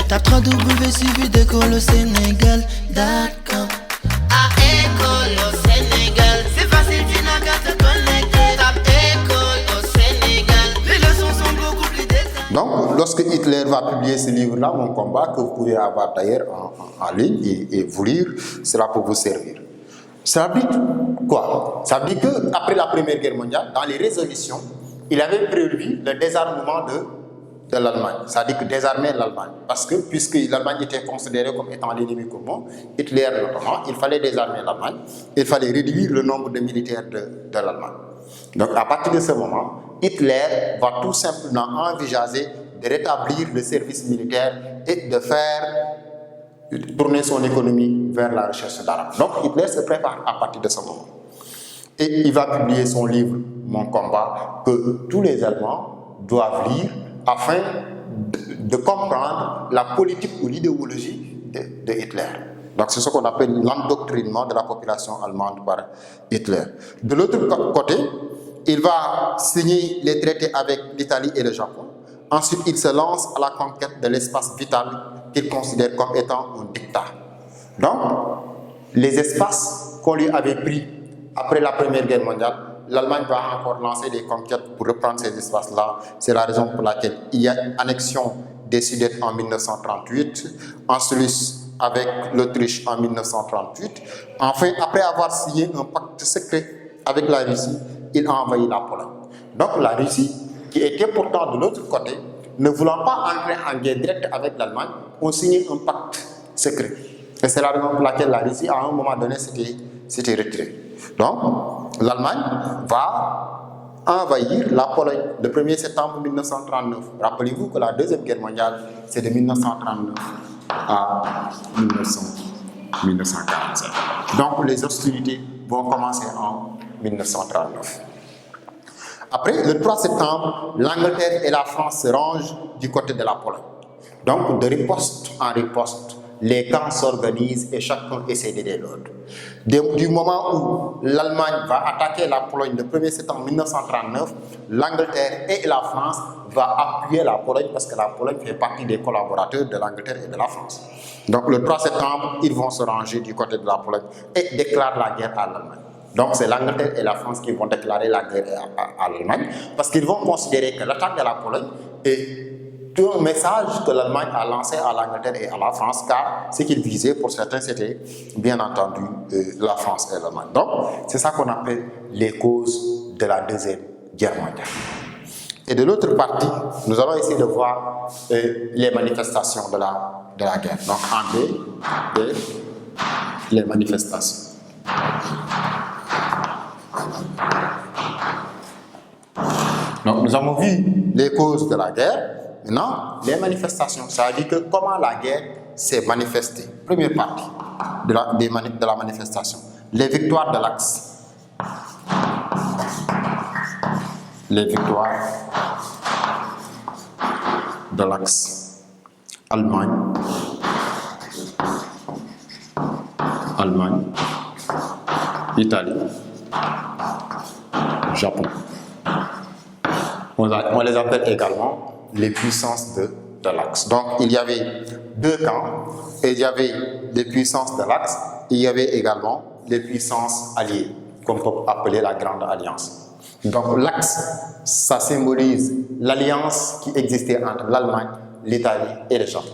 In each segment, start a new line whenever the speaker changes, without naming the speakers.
Tape 3W suivi d'école au Sénégal. D'accord. À école au Sénégal, c'est facile, tu n'as qu'à te connecter. Tape école au Sénégal, les leçons sont beaucoup plus détaillées.
Donc, lorsque Hitler va publier ce livre-là, Mon combat, que vous pouvez avoir d'ailleurs en ligne et vous lire, cela peut vous servir. Ça veut dire quoi? Ça veut dire qu'après la Première Guerre mondiale, dans les résolutions, il avait prévu le désarmement de l'Allemagne. Ça veut dire que désarmer l'Allemagne. Parce que, puisque l'Allemagne était considérée comme étant l'ennemi commun, Hitler notamment, il fallait désarmer l'Allemagne, il fallait réduire le nombre de militaires de l'Allemagne. Donc, à partir de ce moment, Hitler va tout simplement envisager de rétablir le service militaire et de faire tourner son économie vers la recherche d'armes. Donc Hitler se prépare à partir de ce moment. Et il va publier son livre Mon combat, que tous les Allemands doivent lire afin de comprendre la politique ou l'idéologie de Hitler. Donc c'est ce qu'on appelle l'endoctrinement de la population allemande par Hitler. De l'autre côté, il va signer les traités avec l'Italie et le Japon. Ensuite, il se lance à la conquête de l'espace vital qu'il considère comme étant un dictat. Donc, les espaces qu'on lui avait pris après la Première Guerre mondiale, l'Allemagne va encore lancer des conquêtes pour reprendre ces espaces-là. C'est la raison pour laquelle il y a annexion des Sudètes en 1938, ensuite avec l'Autriche en 1938. Enfin, après avoir signé un pacte secret avec la Russie, il a envahi la Pologne. Donc la Russie, qui était pourtant de l'autre côté, ne voulant pas entrer en guerre directe avec l'Allemagne, ont signé un pacte secret. Et c'est la raison pour laquelle la Russie, à un moment donné, s'était retirée. Donc, l'Allemagne va envahir la Pologne le 1er septembre 1939. Rappelez-vous que la Deuxième Guerre mondiale, c'est de 1939 à 1945. Donc, les hostilités vont commencer en 1939. Après, le 3 septembre, l'Angleterre et la France se rangent du côté de la Pologne. Donc, de riposte en riposte, les camps s'organisent et chacun essaie d'aider l'autre. Du moment où l'Allemagne va attaquer la Pologne le 1er septembre 1939, l'Angleterre et la France vont appuyer la Pologne parce que la Pologne fait partie des collaborateurs de l'Angleterre et de la France. Donc, le 3 septembre, ils vont se ranger du côté de la Pologne et déclarent la guerre à l'Allemagne. Donc, c'est l'Angleterre et la France qui vont déclarer la guerre à l'Allemagne parce qu'ils vont considérer que l'attaque de la Pologne est un message que l'Allemagne a lancé à l'Angleterre et à la France, car ce qu'ils visaient pour certains, c'était bien entendu la France et l'Allemagne. Donc, c'est ça qu'on appelle les causes de la Deuxième Guerre mondiale. Et de l'autre partie, nous allons essayer de voir les manifestations de la guerre. Donc, en B, les manifestations. Donc, nous avons vu les causes de la guerre. Maintenant, les manifestations, ça veut dire que comment la guerre s'est manifestée. Première partie de la manifestation. Les victoires de l'Axe. Les victoires de l'Axe. Allemagne, Italie, Japon. On les appelle également les puissances de l'Axe. Donc, il y avait deux camps, et il y avait les puissances de l'Axe, et il y avait également les puissances alliées, qu'on peut appeler la Grande Alliance. Donc, l'Axe, ça symbolise l'alliance qui existait entre l'Allemagne, l'Italie et le Japon.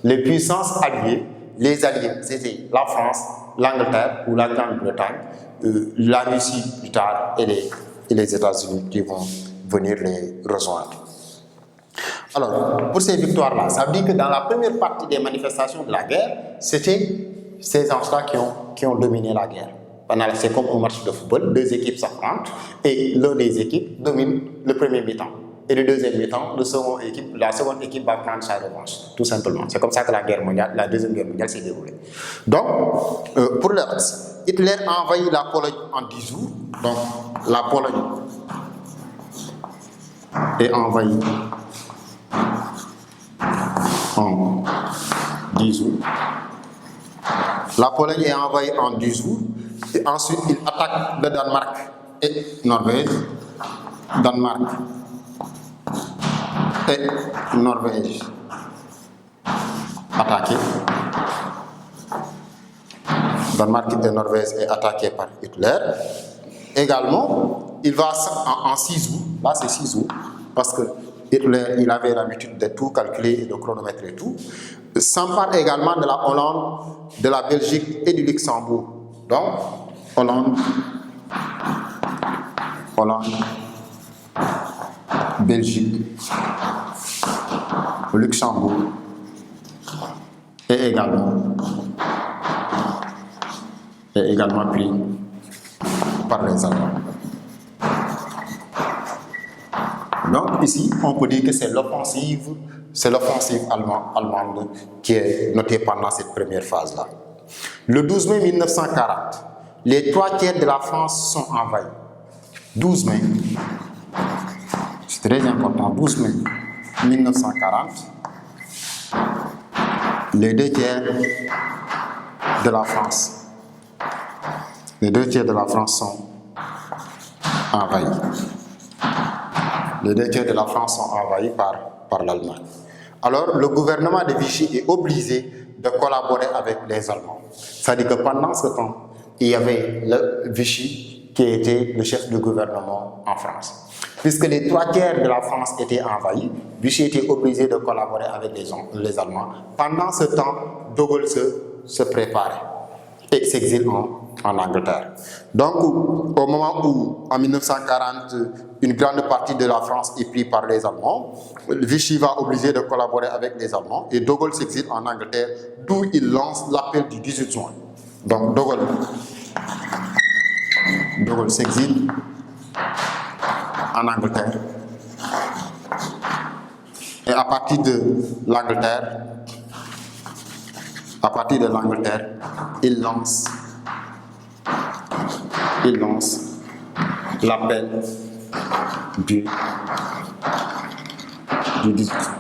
Les puissances alliées, les alliés, c'était la France, l'Angleterre ou la Grande-Bretagne, la Russie plus tard et les États-Unis qui vont venir les rejoindre. Alors, pour ces victoires-là, ça veut dire que dans la première partie des manifestations de la guerre, c'était ces gens-là qui ont dominé la guerre. C'est comme un match de football, deux équipes s'affrontent et l'une des équipes domine le premier mi-temps. Et le deuxième mi-temps, la seconde équipe va prendre sa revanche, tout simplement. C'est comme ça que la Deuxième Guerre mondiale s'est déroulée. Donc, pour le reste, Hitler a envahi la Pologne en 10 jours. Donc, la Pologne est envahie en 10 jours. La Pologne est envahie en 10 jours. Et ensuite, il attaque le Danemark et Norvège. Danemark et Norvège. attaqué. Danemark et Norvège est attaqué par Hitler. Également, il va en 6 août, là c'est 6 août, parce que Hitler, il avait l'habitude de tout calculer et de chronométrer tout, s'empare également de la Hollande, de la Belgique et du Luxembourg. Donc, Hollande, Belgique, Luxembourg et également pris par les Allemands. Donc ici, on peut dire que c'est l'offensive allemande qui est notée pendant cette première phase-là. Le 12 mai 1940, les 3/4 de la France sont envahis. 12 mai, c'est très important, 12 mai 1940, les 2/3 de la France. Les 2/3 de la France sont envahis. Les 2/3 de la France sont envahis par l'Allemagne. Alors, le gouvernement de Vichy est obligé de collaborer avec les Allemands. C'est-à-dire que pendant ce temps, il y avait le Vichy qui était le chef du gouvernement en France. Puisque les 3/4 de la France étaient envahis, Vichy était obligé de collaborer avec les Allemands. Pendant ce temps, De Gaulle se préparait et s'exile en Angleterre. Donc, au moment où, en 1940, une grande partie de la France est prise par les Allemands, Vichy va obliger de collaborer avec les Allemands et De Gaulle s'exile en Angleterre, d'où il lance l'appel du 18 juin. Donc, De Gaulle s'exile en Angleterre. Et à partir de l'Angleterre, il lance l'appel du 18 juin.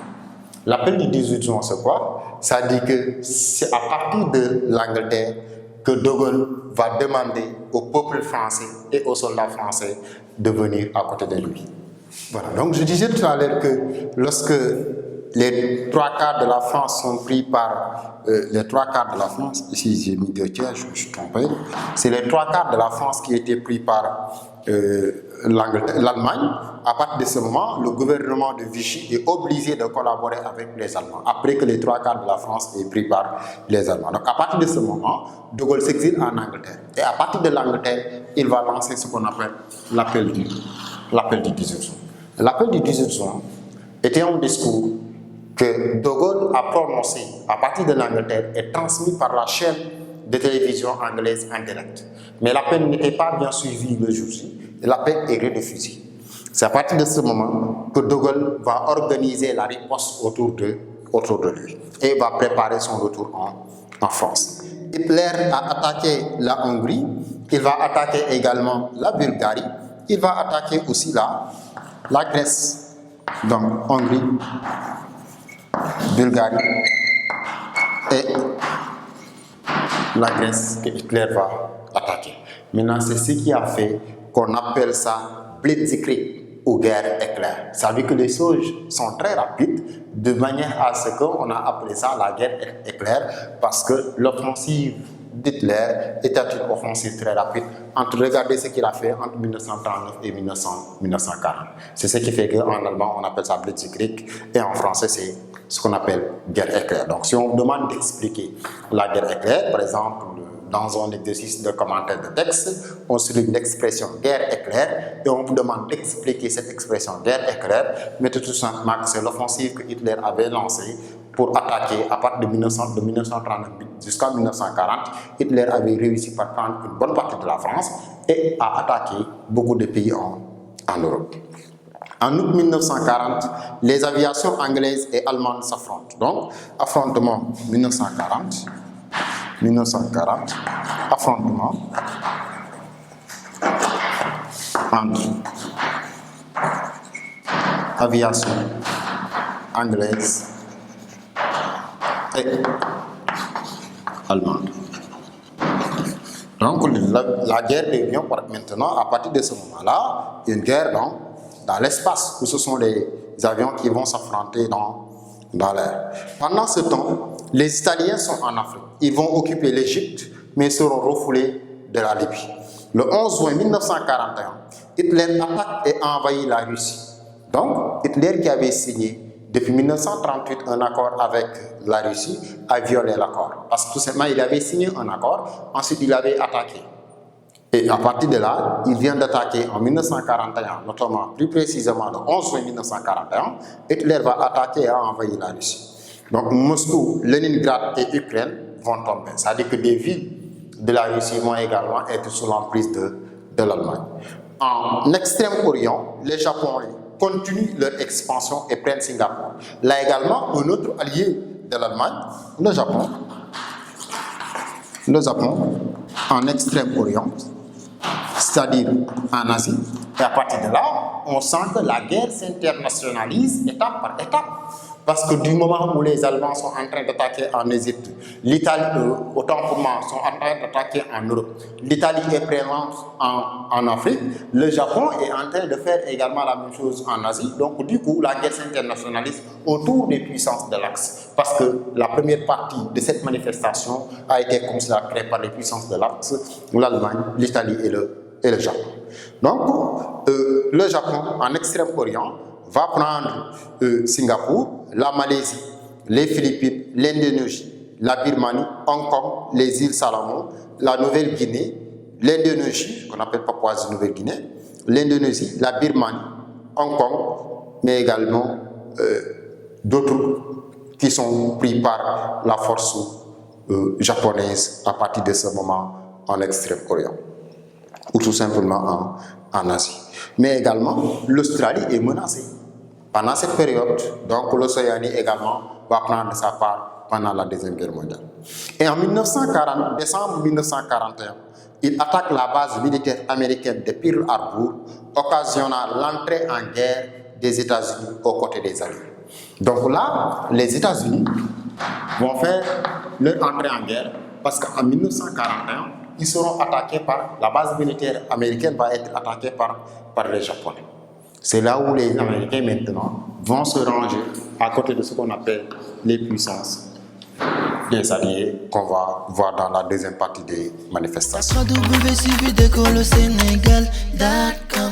L'appel du 18 juin, c'est quoi? Ça dit que c'est à partir de l'Angleterre que De Gaulle va demander au peuple français et aux soldats français de venir à côté de lui. Voilà, donc je disais tout à l'heure que lorsque les 3/4 de la France sont pris par les 3/4 de la France, ici j'ai mis 2/3, je me suis trompé, c'est les 3/4 de la France qui étaient pris par l'Allemagne. À partir de ce moment, le gouvernement de Vichy est obligé de collaborer avec les Allemands, après que les 3/4 de la France est pris par les Allemands. Donc à partir de ce moment, De Gaulle s'exile en Angleterre. Et à partir de l'Angleterre, il va lancer ce qu'on appelle l'appel du 18 juin. L'appel du 18 juin était un discours que De Gaulle a prononcé à partir de l'Angleterre et transmis par la chaîne de télévision anglaise en direct. Mais l'appel n'était pas bien suivi le jour-ci, l'appel est rediffusé. C'est à partir de ce moment que De Gaulle va organiser la riposte autour de lui et va préparer son retour en France. Hitler a attaqué la Hongrie, il va attaquer également la Bulgarie, il va attaquer aussi la Grèce. Donc Hongrie, Bulgarie et la Grèce que Hitler va attaquer. Maintenant, c'est ce qui a fait qu'on appelle ça Blitzkrieg ou guerre éclair. Ça veut dire que les choses sont très rapides, de manière à ce qu'on a appelé ça la guerre éclair, parce que l'offensive d'Hitler était une offensive très rapide. Regardez ce qu'il a fait entre 1939 et 1940. C'est ce qui fait qu'en allemand, on appelle ça Blitzkrieg, et en français, c'est ce qu'on appelle guerre éclair. Donc, si on vous demande d'expliquer la guerre éclair, par exemple, dans un exercice de commentaire de texte, on souligne l'expression guerre éclair et on vous demande d'expliquer cette expression guerre éclair, mais tout simplement que c'est l'offensive que Hitler avait lancée pour attaquer à partir de 1939 jusqu'en 1940. Hitler avait réussi par prendre une bonne partie de la France et a attaqué beaucoup de pays en Europe. En août 1940, les aviations anglaises et allemandes s'affrontent. Donc, affrontement 1940, affrontement entre aviation anglaise et allemande. Donc la guerre devient maintenant, à partir de ce moment-là, une guerre dans l'espace, où ce sont les avions qui vont s'affronter dans l'air. Pendant ce temps, les Italiens sont en Afrique. Ils vont occuper l'Égypte, mais seront refoulés de la Libye. Le 11 juin 1941, Hitler attaque et envahit la Russie. Donc, Hitler qui avait signé depuis 1938 un accord avec la Russie a violé l'accord. Parce que tout simplement, il avait signé un accord, ensuite il avait attaqué. Et à partir de là, il vient d'attaquer en 1941, notamment plus précisément le 11 juin 1941, Hitler va attaquer et envahir la Russie. Donc Moscou, Leningrad et Ukraine vont tomber. C'est-à-dire que des villes de la Russie vont également être sous l'emprise de l'Allemagne. En Extrême-Orient, les Japonais continuent leur expansion et prennent Singapour. Là également, un autre allié de l'Allemagne, le Japon, en Extrême-Orient, c'est-à-dire en Asie. Et à partir de là, on sent que la guerre s'internationalise étape par étape. Parce que du moment où les Allemands sont en train d'attaquer en Égypte, l'Italie, autant pour moi, sont en train d'attaquer en Europe, l'Italie est présente en Afrique, le Japon est en train de faire également la même chose en Asie. Donc du coup, la guerre s'internationalise autour des puissances de l'Axe. Parce que la première partie de cette manifestation a été consacrée par les puissances de l'Axe, l'Allemagne, l'Italie et le Japon. Donc, le Japon en Extrême-Orient va prendre Singapour, la Malaisie, les Philippines, l'Indonésie, la Birmanie, Hong Kong, les îles Salomon, la Nouvelle-Guinée, l'Indonésie, qu'on appelle Papouasie-Nouvelle-Guinée, l'Indonésie, la Birmanie, Hong Kong, mais également d'autres qui sont pris par la force japonaise à partir de ce moment en Extrême-Orient, ou tout simplement en Asie. Mais également, l'Australie est menacée. Pendant cette période, donc l'Océanie également va prendre sa part pendant la Deuxième Guerre mondiale. Et en décembre 1941, il attaque la base militaire américaine de Pearl Harbor, occasionnant l'entrée en guerre des États-Unis aux côtés des Alliés. Donc là, les États-Unis vont faire leur entrée en guerre parce qu'en 1941, ils seront attaqués par la base militaire américaine va être attaquée par les Japonais. C'est là où les Américains maintenant vont se ranger à côté de ce qu'on appelle les puissances des alliés qu'on va voir dans la deuxième partie des manifestations.
www.suividecolosénégal.com